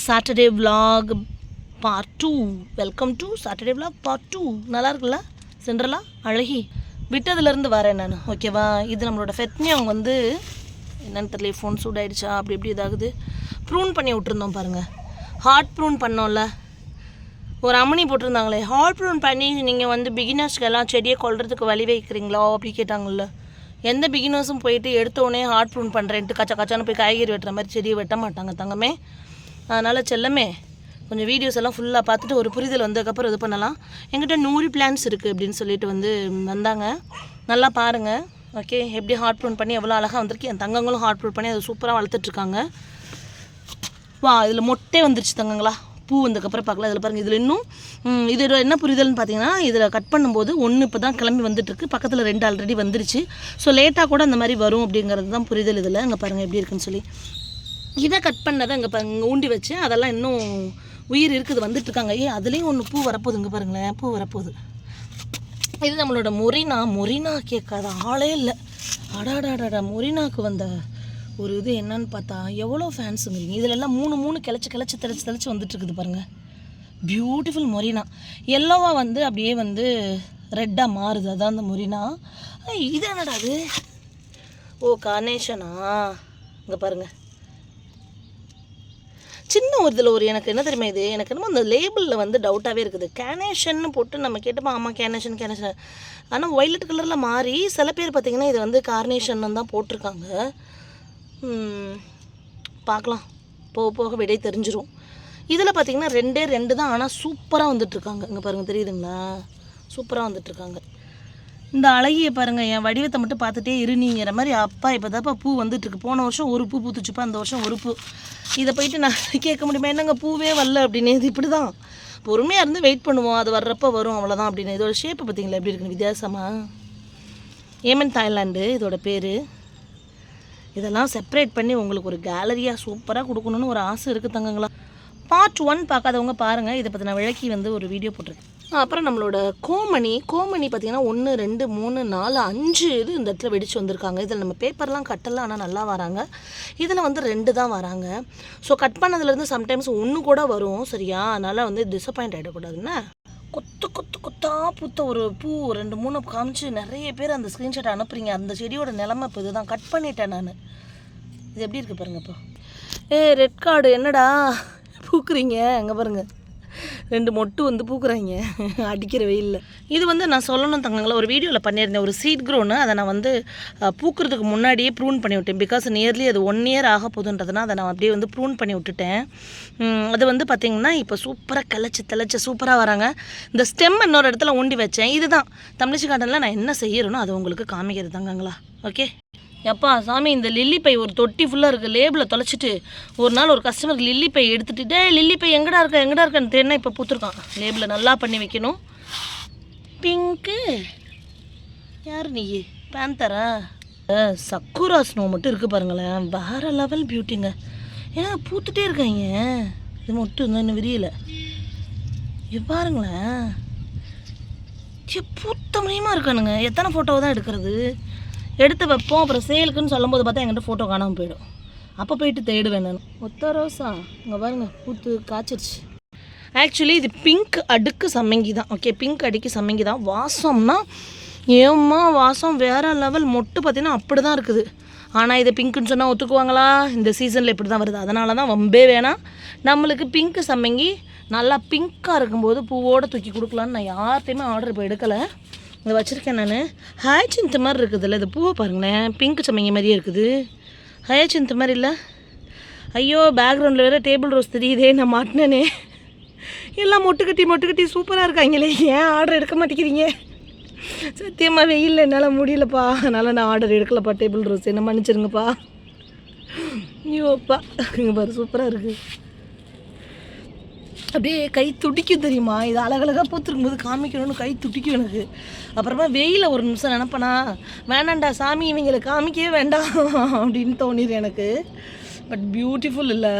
Saturday vlog part 2. Welcome to Saturday vlog part 2. நல்லா இருக்குல்ல சென்ட்ரலா அழகி விட்டதுலேருந்து வரேன் நான். ஓகேவா, இது நம்மளோட ஃபெட்னியாங் வந்து என்னன்னு தெரியல, ஃபோன் சூடாயிடுச்சா அப்படி இப்படி இதாகுது. ப்ரூன் பண்ணி விட்டுருந்தோம் பாருங்கள், ஹார்ட் ப்ரூன் பண்ணோம்ல, ஒரு அம்மனி போட்டிருந்தாங்களே, ஹார்ட் ப்ரூன் பண்ணி நீங்கள் வந்து பிகினர்ஸ்க்கெல்லாம் செடியை கொள்றதுக்கு வழி வைக்கிறீங்களா அப்படி கேட்டாங்கல்ல. எந்த பிகினர்ஸும் போயிட்டு எடுத்தோடனே ஹார்ட் ப்ரூன் பண்ணுறேன்ட்டு கச்சான்னு போய் காய்கறி வெட்டுற மாதிரி செடியை வெட்ட மாட்டாங்க தங்கமே. அதனால் செல்லமே கொஞ்சம் வீடியோஸ் எல்லாம் ஃபுல்லாக பார்த்துட்டு ஒரு புரிதல் வந்ததுக்கப்புறம் இது பண்ணலாம். எங்கிட்ட 100 பிளான்ஸ் இருக்குது அப்படின்னு சொல்லிட்டு வந்து வந்தாங்க. நல்லா பாருங்கள். ஓகே, எப்படி ஹார்ட் ப்ரூன் பண்ணி எவ்வளோ அழகாக வந்திருக்கு. என் தங்கங்களும் ஹார்ட் ப்ரூன் பண்ணி அதை சூப்பராக வளர்த்துட்ருக்காங்க. வா, இதில் மொட்டே வந்துருச்சு தங்கங்களா. பூ வந்ததுக்கப்புறம் பார்க்கலாம். இதில் பாருங்கள், இதில் இன்னும் இது என்ன புரிதல்னு பார்த்தீங்கன்னா, இதில் கட் பண்ணும்போது ஒன்று இப்போ தான் கிளம்பி வந்துட்டுருக்கு, பக்கத்தில் 2 ஆல்ரெடி வந்துருச்சு. ஸோ லேட்டாக கூட அந்த மாதிரி வரும் அப்படிங்கிறது தான் புரிதல். இதில் இங்கே பாருங்கள் எப்படி இருக்குன்னு சொல்லி. இதை கட் பண்ணதை இங்கே பாருங்க ஊண்டி வச்சு அதெல்லாம் இன்னும் உயிர் இருக்குது, வந்துட்டுருக்காங்க. அதுலேயும் ஒன்று பூ வரப்போகுது, இங்கே பாருங்களேன், பூ வரப்போகுது. இது நம்மளோட மொரினா கேட்காத ஆளே இல்லை. அடாடாடா, மொரினாவுக்கு வந்த ஒரு இது என்னன்னு பார்த்தா எவ்வளோ ஃபேன்ஸுங்கிறீங்க. இதில் எல்லாம் 3 கிளச்சி வந்துட்டுருக்குது பாருங்கள். பியூட்டிஃபுல் மொரினா. எல்லோவாக வந்து அப்படியே வந்து ரெட்டாக மாறுது, அதான் அந்த மொரினா. இது என்னடா அது? ஓ, கார்னேஷனா. இங்கே பாருங்கள், சின்ன ஒரு இதில் ஒரு எனக்கு என்ன தெரியுமா, இது எனக்கு என்னமோ அந்த லேபிளில் வந்து டவுட்டாகவே இருக்குது. கேனேஷன்னு போட்டு நம்ம கேட்டப்போ ஆமாம் கேனேஷன். ஆனால் ஒய்லட் கலரில் மாறி சில பேர் பார்த்திங்கன்னா இது வந்து கார்னேஷன் தான் போட்டிருக்காங்க. பார்க்கலாம், போக போக விடை தெரிஞ்சிரும். இதில் பார்த்திங்கன்னா 2 தான், ஆனால் சூப்பராக வந்துட்டுருக்காங்க. இங்கே பாருங்கள், தெரியுதுங்களா, சூப்பராக வந்துட்டுருக்காங்க. இந்த அழகியை பாருங்கள், என் வடிவத்தை மட்டும் பார்த்துட்டே இருநீங்கிற மாதிரி. அப்பா இப்போ தான்ப்பா பூ வந்துட்டுருக்கு. போன வருஷம் ஒரு பூ பூத்துச்சுப்பா, அந்த வருஷம் ஒரு பூ. இதை போயிட்டு நான் கேட்க முடியுமா, என்னங்க பூவே வரல அப்படின்னு. இது இப்படி தான் பொறுமையாக இருந்து வெயிட் பண்ணுவோம், அது வர்றப்போ வரும், அவ்வளோதான் அப்படின்னு. இதோட ஷேப்பு பார்த்தீங்களா எப்படி இருக்குன்னு, வித்தியாசமாக. ஏமன் தாய்லாண்டு இதோட பேர். இதெல்லாம் செப்பரேட் பண்ணி உங்களுக்கு ஒரு கேலரியாக சூப்பராக கொடுக்கணுன்னு ஒரு ஆசை இருக்குது தங்கங்களா. பார்ட் 1 பார்க்காதவங்க பாருங்கள், இதை பற்றி நான் விளக்கி வந்து ஒரு வீடியோ போட்டிருக்கேன். அப்புறம் நம்மளோட கோமணி பார்த்திங்கன்னா 1 2 3 4 5 இது இந்த இடத்துல வெடிச்சு வந்திருக்காங்க. இதில் நம்ம பேப்பர்லாம் கட்டலாம், ஆனால் நல்லா வராங்க. இதில் வந்து 2 தான் வராங்க. ஸோ கட் பண்ணதுலேருந்து சம்டைம்ஸ் 1 கூட வரும், சரியா? அதனால் வந்து டிசப்பாயிண்ட் ஆகிடக்கூடாதுன்னா கொத்தா பூத்த ஒரு பூ 2 3 காமிச்சு நிறைய பேர் அந்த ஸ்க்ரீன்ஷாட் அனுப்புறீங்க. அந்த செடியோட நிலமை இப்போ இதுதான். கட் பண்ணிட்டேன் நான். இது எப்படி இருக்குது பாருங்கள். இப்போ ரெட் கார்டு என்னடா பூக்குறீங்க, அங்கே பாருங்கள் 2 மொட்டு வந்து பூக்குறாங்க அடிக்கிற வெயிலில். இது வந்து நான் சொல்லணும் தங்கங்களா, ஒரு வீடியோவில் பண்ணியிருந்தேன், ஒரு சீட் க்ரோன்னு. அதை நான் வந்து பூக்கிறதுக்கு முன்னாடியே ப்ரூன் பண்ணி விட்டேன். பிகாஸ் நியர்லி அது 1 இயர் ஆக போதுன்றதுனா அதை நான் அப்படியே வந்து ப்ரூன் பண்ணி விட்டுட்டேன். அது வந்து பார்த்திங்கன்னா இப்போ சூப்பராக கிளச்சி சூப்பராக வராங்க. இந்த ஸ்டெம் இன்னொரு இடத்துல ஊண்டி வச்சேன். இதுதான் தமிழிச்சு காட்டனில் நான் என்ன செய்யறேனோ அதை உங்களுக்கு காமிக்கிறது தங்கங்களா. ஓகே எப்பா சாமி, இந்த லில்லி பை ஒரு தொட்டி ஃபுல்லாக இருக்குது, லேபிளை தொலைச்சிட்டு ஒரு நாள் ஒரு கஸ்டமருக்கு லில்லி பை எடுத்துகிட்டு, லில்லி பை எங்கடா இருக்கான்னு தேடினா இப்போ பூத்துருக்கான். லேபிளை நல்லா பண்ணி வைக்கணும். பிங்க்கு யார் நீ? பேந்தரா? சக்குரா ஸ்னோ மட்டும் இருக்குது பாருங்களேன், வேறு லெவல் பியூட்டிங்க. ஏன்னா பூத்துட்டே இருக்காங்க. இது மட்டும் இன்னும் விரியலை. இது பாருங்களேன், பூத்த மணியமாக இருக்கானுங்க. எத்தனை ஃபோட்டோவை தான் எடுக்கிறது? எடுத்து வைப்போம், அப்புறம் சேலுக்குன்னு சொல்லும்போது பார்த்தா என்கிட்ட ஃபோட்டோ காணாமல் போயிடும். அப்போ போயிட்டு தேடுவேன் நான். ஒத்த ரோஸா இங்கே பாருங்கள், பூத்து காய்ச்சிருச்சு. ஆக்சுவலி இது பிங்க் அடுக்கு சம்மங்கி தான். ஓகே, பிங்க் அடுக்கு சம்மங்கி தான். வாசம்னா ஏம்மா வாசம் வேறு லெவல். மொட்டு பார்த்திங்கன்னா அப்படி தான் இருக்குது. ஆனால் இதை பிங்க்குன்னு சொன்னால் ஒத்துக்குவாங்களா? இந்த சீசனில் இப்படி தான் வருது. அதனால தான் வம்பே வேணாம். நம்மளுக்கு பிங்க்கு சம்மங்கி நல்லா பிங்க்காக இருக்கும்போது பூவோடு தூக்கி கொடுக்கலான்னு நான் யார்கிட்டையுமே ஆர்டர் இப்போ எடுக்கலை. இதை வச்சுருக்கேன் நான். ஹயாச்சின்த் மாதிரி இருக்குதுல்ல, இது பூவை பாருங்களேன், பிங்க் சம்மங்கி மாதிரியே இருக்குது. ஹயாச்சின்த் மாதிரி இல்லை. ஐயோ, பேக்ரவுண்டில் வேறு டேபிள் ரோஸ் தெரியுதே, நான் மாட்டினேனே. எல்லாம் மொட்டுக்கட்டி சூப்பராக இருக்காங்களே, ஏன் ஆர்டர் எடுக்க மாட்டேங்கிறீங்க? சத்தியமாக வெயிலில் என்னால் முடியலப்பா, அதனால் நான் ஆர்டர் எடுக்கலப்பா. டேபிள் ரோஸ் என்ன மன்னிச்சிருங்கப்பா. ஐயோப்பா, இங்கே பாரு சூப்பராக இருக்குது. அப்படியே கை துடிக்கும் தெரியுமா? இது அழகழகாக பூத்துருக்கும் போது காமிக்கணும்னு கை துடிக்கும் எனக்கு. அப்புறமா வெயிலில் ஒரு நிமிஷம் நினப்பேனா, வேணாண்டா சாமி இவங்களை காமிக்கவே வேண்டாம் அப்படின்னு தோணிது எனக்கு. பட் பியூட்டிஃபுல் இல்லை.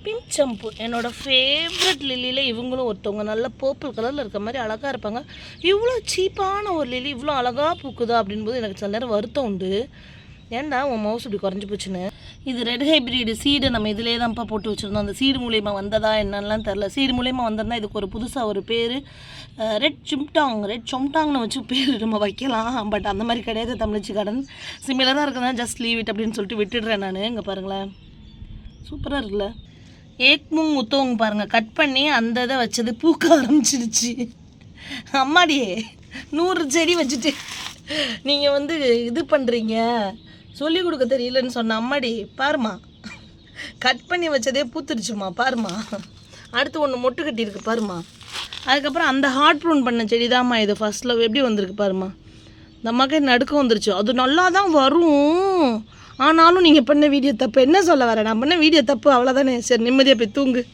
பிங்க் சம்பு என்னோடய ஃபேவரட் லில்லியில் இவங்களும் ஒருத்தவங்க. நல்ல பர்பிள் கலரில் இருக்க மாதிரி அழகாக இருப்பாங்க. இவ்வளோ சீப்பான ஒரு லில்லி இவ்வளோ அழகாக பூக்குதா அப்படின்போது எனக்கு சில நேரம் வருத்தம் உண்டு. ஏன்டா உன் மவுஸ் இப்படி குறைஞ்சி போச்சுன்னு. இது ரெட் ஹைப்ரிட் சீடு நம்ம இதிலே தான்ப்பா போட்டு வச்சுருந்தோம். அந்த சீடு மூலியமாக வந்ததா என்னென்னலாம் தெரில. சீடு மூலியமாக வந்திருந்தா இதுக்கு ஒரு புதுசாக ஒரு பேர் ரெட் சொம்டாங்னு வச்சு பேர் நம்ம வைக்கலாம். பட் அந்த மாதிரி கிடையாது. தமிழச்சி கார்டன் சிமிலராக இருக்குதுன்னா ஜஸ்ட் லீவ் இட் அப்படின்னு சொல்லிட்டு விட்டுடுறேன் நான். இங்கே பாருங்களேன், சூப்பராக இருக்குல்ல. ஏக்முங் உத்தவங்க பாருங்கள், கட் பண்ணி அந்த இதை வச்சது பூக்க ஆரம்பிச்சிருச்சு. அம்மாடியே 100 செடி வச்சுட்டு நீங்கள் வந்து இது பண்ணுறீங்க, சொல்லிக் கொடுக்க தெரியலன்னு சொன்ன அம்மாடி. பாருமா, கட் பண்ணி வச்சதே பூத்துருச்சுமா பாருமா. அடுத்து ஒன்று மொட்டு கட்டியிருக்கு பாருமா. அதுக்கப்புறம் அந்த ஹார்ட் ப்ரூன் பண்ண செடி தான்மா இது. ஃபஸ்ட்டில் எப்படி வந்திருக்கு பாருமா. இந்த அம்மாக்கே நடுக்க வந்துருச்சு. அது நல்லா தான் வரும், ஆனாலும் நீங்கள் பண்ண வீடியோ தப்பு. என்ன சொல்ல வரேன், நான் பண்ண வீடியோ தப்பு அவ்வளோதானே. சரி நிம்மதியாக போய் தூங்கு.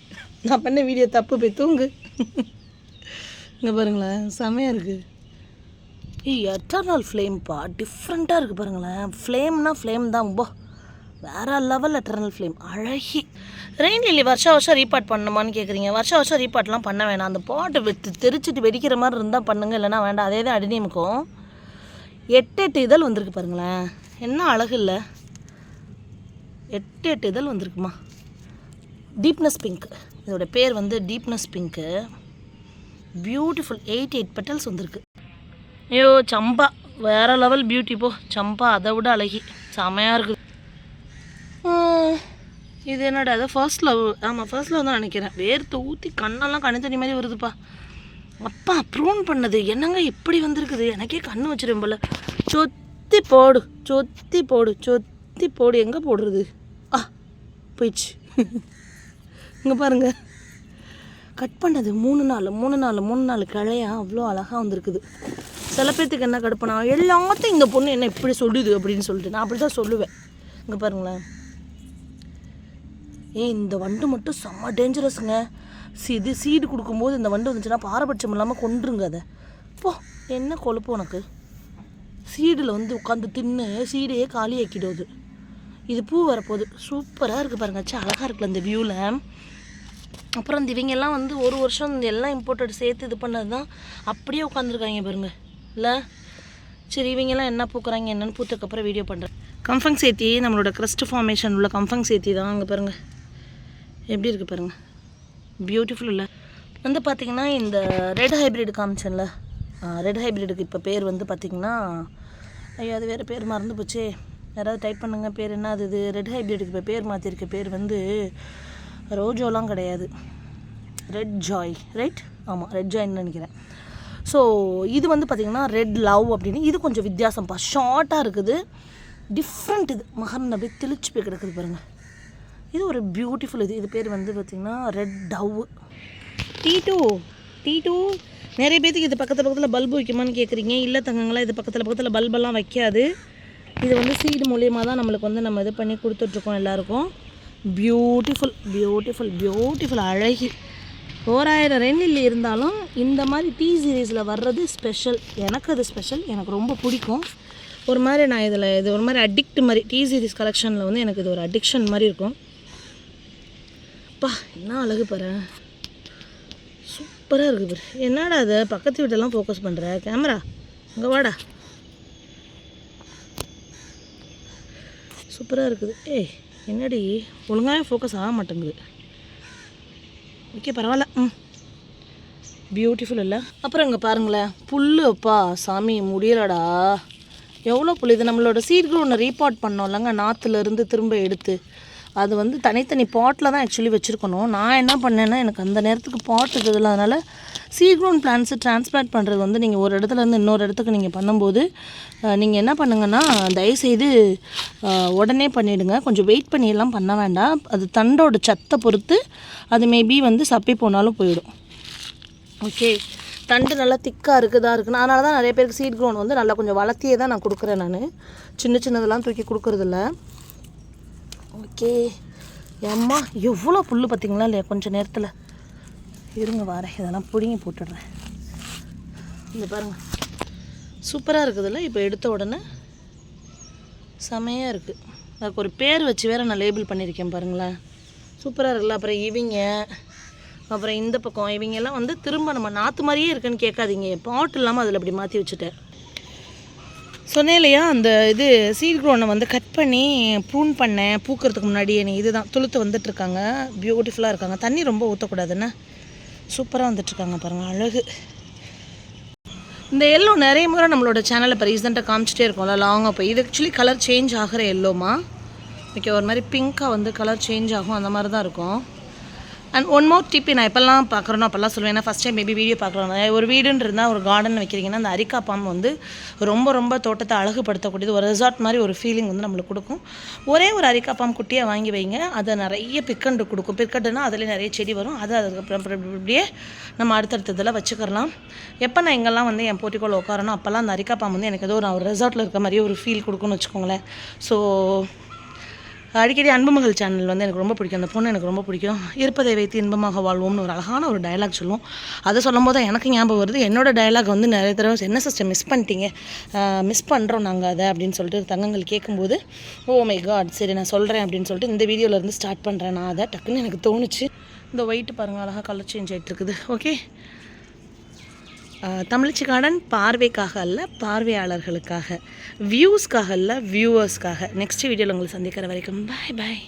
நான் பண்ண வீடியோ தப்பு, போய் தூங்கு. இங்கே பாருங்களேன், செமையாக இருக்குது. எட்டர்னல் ஃப்ளேம்ப்பா, டிஃப்ரெண்ட்டாக இருக்குது பாருங்களேன். ஃப்ளேம்னா ஃப்ளேம் தான், போ வேறு லெவல். எட்டர்னல் ஃப்ளேம் அழகி. ரெயின் லில்லி வருஷம் ரீபார்ட் பண்ணணுமான்னு கேட்குறீங்க. வருஷம் ரீபார்ட்லாம் பண்ண வேணாம். அந்த பாட்டை தெரிச்சிட்டு வெடிக்கிற மாதிரி இருந்தால் பண்ணுங்கள், இல்லைனா வேண்டாம். அதே தான் அடினியமுக்கும் 8 இதழ் வந்திருக்கு பாருங்களேன். என்ன அழகு இல்லை, 8 இதழ் வந்திருக்குமா. டீப்னஸ் பிங்க், இதோட பேர் வந்து டீப்னஸ் பிங்க்கு. பியூட்டிஃபுல் 8 பெட்டல்ஸ் வந்திருக்கு. ஐயோ சம்பா வேறு லெவல் பியூட்டி போ. சம்பா அதை விட அழகி, செமையாக இருக்குது. இது என்னடா, அது ஃபர்ஸ்ட் லவ். ஆமாம் ஃபர்ஸ்ட் லவ் தான் நினைக்கிறேன். வேர்த்து ஊற்றி கண்ணெல்லாம் கண்ணு தண்ணி மாதிரி வருதுப்பா. அப்பா ப்ரூன் பண்ணது என்னங்க இப்படி வந்திருக்குது. எனக்கே கண்ணு வச்சிடும் போல. சொத்தி போடு சொத்தி போடு சொத்தி போடு. எங்கே போடுறது, போயிடுச்சு. இங்கே பாருங்கள், கட் பண்ணது 3 நாள் கிளையா அவ்வளோ அழகாக வந்திருக்குது. சில பேர்த்துக்கு என்ன கடுப்பனா, எல்லாத்தையும் இந்த பொண்ணு என்ன இப்படி சொல்லுது அப்படின்னு சொல்லிட்டு நான் அப்படி தான் சொல்லுவேன். இங்கே பாருங்களேன், இந்த வண்டு மட்டும் செம்ம டேஞ்சரஸுங்க. இது சீடு கொடுக்கும்போது இந்த வண்டு வந்துச்சுன்னா பாரபட்சம் இல்லாமல் கொண்டுருங்க அதை. போ, என்ன கொழுப்பு உனக்கு. சீடில் வந்து உட்காந்து தின்னு சீடையே காலி ஆக்கிடுவது. இது பூ வரப்போகுது, சூப்பராக இருக்குது பாருங்க. அழகாக இருக்குல்ல இந்த வியூவில். அப்புறம் இந்த இவங்கெல்லாம் வந்து ஒரு வருஷம் எல்லாம் இம்போர்ட்டட் சேர்த்து இது பண்ணது தான் அப்படியே உட்காந்துருக்காங்க பாருங்க இல்லை. சரி இவங்கெல்லாம் என்ன பூக்குறாங்க என்னென்னு பூத்ததுக்கப்புறம் வீடியோ பண்ணுறேன். கம்ஃபங் சேத்தி, நம்மளோட க்ரஸ்ட் ஃபார்மேஷன் உள்ள கம்ஃபங் சேத்தி தான். அங்கே பாருங்கள் எப்படி இருக்குது பாருங்கள், பியூட்டிஃபுல் இல்லை. வந்து பார்த்திங்கன்னா இந்த ரெட் ஹைப்ரிட் காமிச்சேன்ல, ரெட் ஹைப்ரிடுக்கு இப்போ பேர் வந்து பார்த்திங்கன்னா, ஐயோ அது வேறு பேர் மறந்து போச்சே. யாராவது டைப் பண்ணுங்க பேர் என்ன அது. இது ரெட் ஹைப்ரிடுக்கு இப்போ பேர் மாற்றிருக்க பேர் வந்து ரோஜோலாம் கிடையாது, ரெட் ஜாய். ரைட், ஆமாம் ரெட் ஜாய்ன்னு நினைக்கிறேன். ஸோ இது வந்து பார்த்திங்கன்னா ரெட் லவ் அப்படின்னு. இது கொஞ்சம் வித்தியாசம்ப்பா, ஷார்ட்டாக இருக்குது, டிஃப்ரெண்ட். இது மகன் அப்படியே தெளிச்சு போய் கிடக்குது பாருங்கள். இது ஒரு பியூட்டிஃபுல். இது பேர் வந்து பார்த்திங்கன்னா ரெட் டவ். டீ2 நிறைய பேத்துக்கு இது பக்கத்தில் பல்பு வைக்குமான்னு கேட்குறீங்க. இல்லை தங்கங்களா, இது பக்கத்தில் பல்பெல்லாம் வைக்காது. இது வந்து சீடு மூலியமாக தான் நம்மளுக்கு வந்து நம்ம இது பண்ணி கொடுத்துட்ருக்கோம் எல்லாருக்கும். பியூட்டிஃபுல் அழகி. 1000 ரெயின் லில்லி இருந்தாலும் இந்த மாதிரி டீ சீரீஸில் வர்றது ஸ்பெஷல். எனக்கு அது ஸ்பெஷல், எனக்கு ரொம்ப பிடிக்கும். ஒரு மாதிரி நான் இது ஒரு மாதிரி அடிக்ட் மாதிரி. டீ சீரீஸ் கலெக்ஷனில் வந்து எனக்கு இது ஒரு அடிக்ஷன் மாதிரி இருக்கும். அப்பா என்ன அழகு பாரு, சூப்பராக இருக்குது பாரு. என்னடா அதை பக்கத்து வீட்டெல்லாம் ஃபோக்கஸ் பண்ணுற கேமரா, இங்கே வாடா. சூப்பராக இருக்குது. என்னடி ஒழுங்காக ஃபோக்கஸ் ஆக மாட்டேங்குது. ஓகே பரவாயில்ல. பியூட்டிஃபுல் இல்லை. அப்புறம் இங்கே பாருங்களேன், புல். அப்பா சாமி முடியலடா, எவ்வளோ புல். இது நம்மளோட சீட்கள் ஒன்று ரீபார்ட் பண்ணோம் இல்லைங்க, நாற்றுலேருந்து திரும்ப எடுத்து. அது வந்து தனித்தனி பாட்டில் தான் ஆக்சுவலி வச்சுருக்கணும். நான் என்ன பண்ணேன்னா, எனக்கு அந்த நேரத்துக்கு பாட் இருந்ததில்ல, அதனால் சீக்ரோன் பிளான்ஸு டிரான்ஸ்பிளான்ட் பண்ணுறது வந்து நீங்கள் ஒரு இடத்துலேருந்து இன்னொரு இடத்துக்கு நீங்கள் பண்ணும்போது நீங்கள் என்ன பண்ணுங்கன்னா, தயவுசெய்து உடனே பண்ணிவிடுங்க. கொஞ்சம் வெயிட் பண்ணியெல்லாம் பண்ண வேண்டாம். அது தண்டோட சத்தை பொறுத்து அது மேபி வந்து சப்பி போனாலும் போயிடும். ஓகே, தண்டு நல்லா திக்காக இருக்குன்னா அதனால தான் நிறைய பேருக்கு சீட் க்ரோன் வந்து நல்லா கொஞ்சம் வளர்த்தியே தான் நான் கொடுக்குறேன். நான் சின்னதெல்லாம் தூக்கி கொடுக்குறதில்ல. ஓகே ஏம்மா எவ்வளோ புல் பார்த்திங்களா இல்லையா. கொஞ்சம் நேரத்தில் இருங்க வரேன், இதெல்லாம் பிடுங்கி போட்டுடுறேன். இந்த பாருங்கள் சூப்பராக இருக்குதுல்ல. இப்போ எடுத்த உடனே செமையாக இருக்குது. அதுக்கு ஒரு பேர் வச்சு வேறு நான் லேபிள் பண்ணியிருக்கேன் பாருங்களேன், சூப்பராக இருக்குல்ல. அப்புறம் இந்த பக்கம் இவங்கெல்லாம் வந்து திரும்ப நம்ம நாற்று மாதிரியே இருக்குன்னு கேட்காதீங்க. பாட்டு இல்லாமல் அதில் அப்படி மாற்றி வச்சுட்டேன். சொன்னேன் இல்லையா, அந்த இது சீட் க்ரோனை வந்து கட் பண்ணி ப்ரூன் பண்ணேன் பூக்கிறதுக்கு முன்னாடி. எனக்கு இது தான் துளுத்து வந்துட்டுருக்காங்க, பியூட்டிஃபுல்லாக இருக்காங்க. தண்ணி ரொம்ப ஊற்றக்கூடாதுன்னு சூப்பராக வந்துட்டுருக்காங்க பாருங்கள், அழகு. இந்த எல்லோ நிறைய முறை நம்மளோட சேனலில் இப்போ ரீசெண்டாக காமிச்சிட்டே இருக்கோம்ல லாங்காக போய். இது ஆக்சுவலி கலர் சேஞ்ச் ஆகிற எல்லோமா, ஓகே, ஒரு மாதிரி பிங்க்காக வந்து கலர் சேஞ்ச் ஆகும், அந்த மாதிரி தான் இருக்கும். அண்ட் ஒன் மோர் டிப், நான் எப்போல்லாம் பார்க்குறேனோ அப்போல்லாம் சொல்லுவேன். ஏன்னா ஃபஸ்ட் டைம் மேபி வீடியோ பார்க்குறோம். ஒரு வீடுன்னு இருந்தால், ஒரு கார்டன் வைக்கிறீங்கன்னா, அந்த அரிக்கா பாம் வந்து ரொம்ப ரொம்ப தோட்டத்தை அழகுபடுத்தக்கூடியது. ஒரு ரெசார்ட் மாதிரி ஒரு ஃபீலிங் வந்து நம்மளுக்கு கொடுக்கும். ஒரே ஒரு அரிக்கா பாம் குட்டியாக வாங்கி வைங்க, அதை நிறைய பிற்கண்டு கொடுக்கும். பிற்கண்டுனா அதில் நிறைய செடி வரும். அது அதுக்கப்புறம் இப்படியே நம்ம அடுத்தடுத்ததில் வச்சுக்கலாம். எப்போ நான் எங்கெல்லாம் வந்து என் போட்டிக்கோள் உட்காரணும் அப்போல்லாம் அந்த அரிக்கா பாம் வந்து எனக்கு ஏதோ ஒரு ரெசார்ட்டில் இருக்க மாதிரியே ஒரு ஃபீல் கொடுக்குன்னு வச்சுக்கோங்களேன். ஸோ அடிக்கடி அன்புமகள் சேனல் வந்து எனக்கு ரொம்ப பிடிக்கும். அந்த பொண்ணு எனக்கு ரொம்ப பிடிக்கும். இருப்பதை வைத்து இன்பமாக வாழ்வோம்னு ஒரு அழகான ஒரு டயலாக் சொல்லுவோம். அதை சொல்லும் போது எனக்கு ஞாபகம் வருது, என்னோட டயலாக் வந்து நிறைய தடவை என்ன சிஸ்டர் மிஸ் பண்ணிட்டீங்க, மிஸ் பண்ணுறோம் நாங்கள் அதை அப்படின்னு சொல்லிட்டு தங்கங்கள் கேட்கும்போது, ஓ மை காட், சரி நான் சொல்கிறேன் அப்படின்னு சொல்லிட்டு இந்த வீடியோவிலேருந்து ஸ்டார்ட் பண்ணுறேன். நான் அதை டக்குன்னு எனக்கு தோணுச்சு. இந்த ஒயிட்டு பாருங்கள், அழகாக கலர் சேஞ்ச் ஆகிட்டு இருக்குது. ஓகே, தமிழ்ச்சி கார்டன் பார்வைக்காக அல்ல, பார்வையாளர்களுக்காக, வியூஸ்க்காக அல்ல, வியூவர்ஸ்க்காக. நெக்ஸ்ட் வீடியோவில் உங்களை சந்திக்கிற வரைக்கும் பாய் பாய்.